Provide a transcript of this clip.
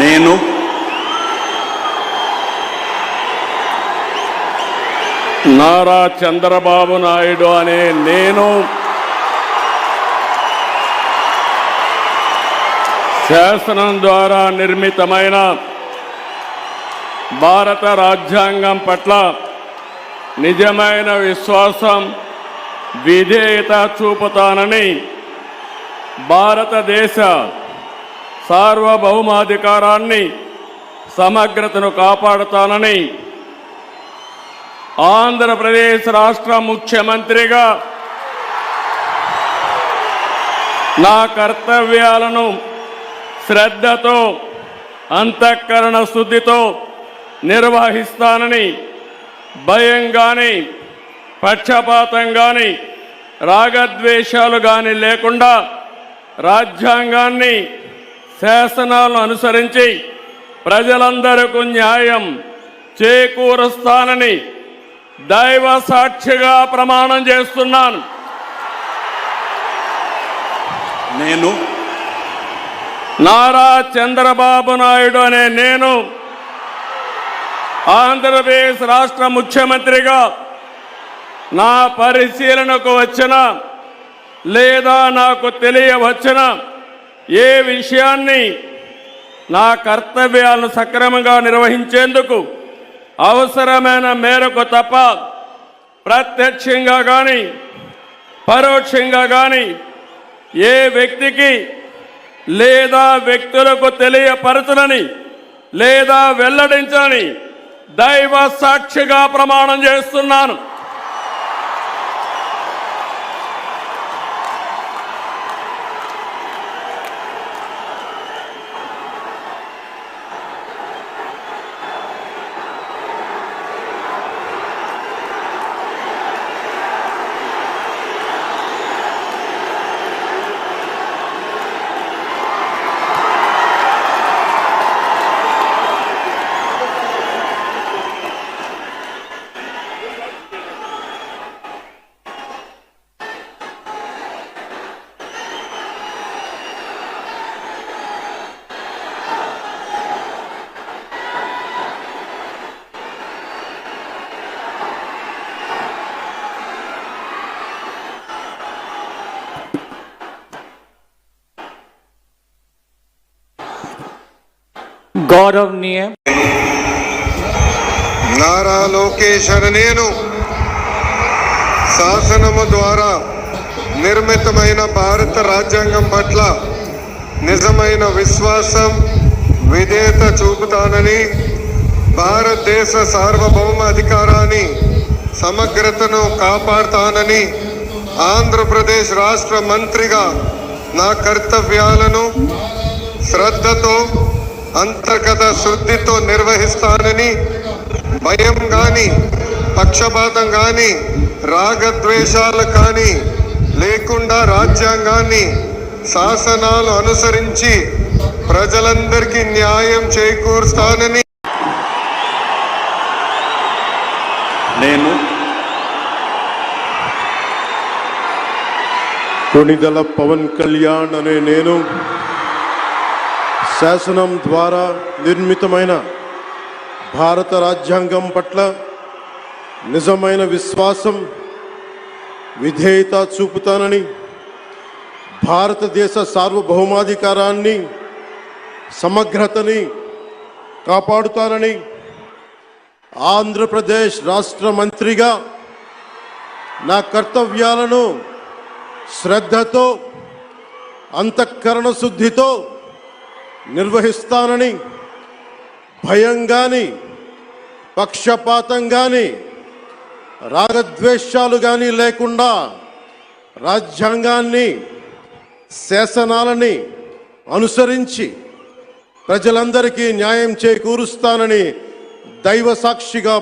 నేను నారా చంద్రబాబు నాయుడు అనే నేను శాసనం ద్వారా నిర్మితమైన భారత రాజ్యాంగం పట్ల నిజమైన విశ్వాసం, విధేయత చూపుతానని, భారతదేశ సార్వభౌమాధికారాన్ని, సమగ్రతను కాపాడుతానని ఆంధ్రప్రదేశ్ రాష్ట్ర ముఖ్యమంత్రిగా నా కర్తవ్యాలను శ్రద్ధతో, అంతఃకరణ శుద్ధితో నిర్వహిస్తానని, భయం కానీ, పక్షపాతం కానీ, రాగద్వేషాలు కానీ లేకుండా రాజ్యాంగాన్ని, శాసనాలను అనుసరించి ప్రజలందరికీ న్యాయం చేకూరుస్తానని దైవ సాక్షిగా ప్రమాణం చేస్తున్నాను. నేను నారా చంద్రబాబు నాయుడు అనే నేను ఆంధ్రప్రదేశ్ రాష్ట్ర ముఖ్యమంత్రిగా నా పరిశీలనకు వచ్చిన లేదా నాకు తెలియవచ్చిన ఏ విషయాన్ని నా కర్తవ్యాలను సక్రమంగా నిర్వహించేందుకు అవసరమైన మేరకు తప్ప ప్రత్యక్షంగా కానీ పరోక్షంగా కానీ ఏ వ్యక్తికి లేదా వ్యక్తులకు తెలియపరచనని లేదా వెల్లడించని దైవ సాక్షిగా ప్రమాణం చేస్తున్నాను. గౌరవనీయ నారా లోకేష్ అనే నేను శాసనము ద్వారా నిర్మితమైన భారత రాజ్యాంగం పట్ల నిజమైన విశ్వాసం, విధేయత చూపుతానని, భారతదేశ సార్వభౌమ అధికారాన్ని, సమగ్రతను కాపాడుతానని ఆంధ్రప్రదేశ్ రాష్ట్ర మంత్రిగా నా కర్తవ్యాలను శ్రద్ధతో, అంతర్గత శుద్ధితో నిర్వహిస్తానని, భయం కానీ, పక్షపాతం కానీ, రాగద్వేషాలు కానీ లేకుండా రాజ్యాంగాన్ని, శాసనాలు అనుసరించి ప్రజలందరికీ న్యాయం చేకూరుస్తానని నేను కొణిదెల పవన్ కళ్యాణ్ అనే నేను శాసనం ద్వారా నిర్మితమైన భారత రాజ్యాంగం పట్ల నిజమైన విశ్వాసం, విధేయత చూపుతానని, భారతదేశ సార్వభౌమాధికారాన్ని, సమగ్రతని కాపాడుతానని ఆంధ్రప్రదేశ్ రాష్ట్ర మంత్రిగా నా కర్తవ్యాలను శ్రద్ధతో, అంతఃకరణ శుద్ధితో నిర్వహిస్తానని, భయం కానీ, పక్షపాతం కానీ, రాగద్వేషాలు కానీ లేకుండా రాజ్యాంగాన్ని, శాసనాలని అనుసరించి ప్రజలందరికీ న్యాయం చేకూరుస్తానని దైవ సాక్షిగా